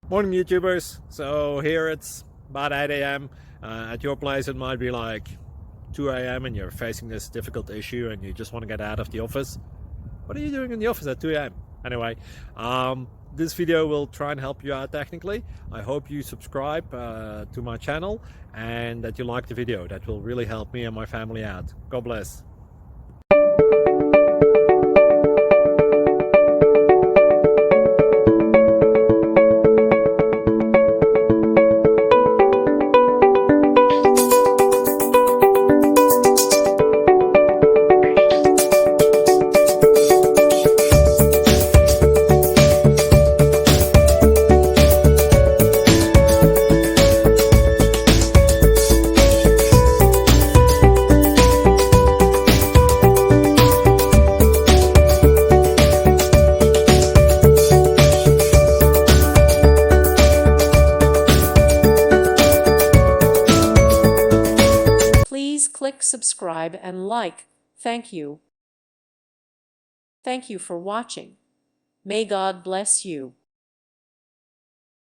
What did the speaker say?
Morning YouTubers. So here it's about 8 a.m. At your place it might be like 2 a.m. and you're facing this difficult issue and you just want to get out of the office. What are you doing in the office at 2 a.m.? Anyway, this video will try and help you out technically. I hope you subscribe to my channel and that you like the video. That will really help me and my family out. God bless. Please click subscribe and like. Thank you. Thank you for watching. May God bless you.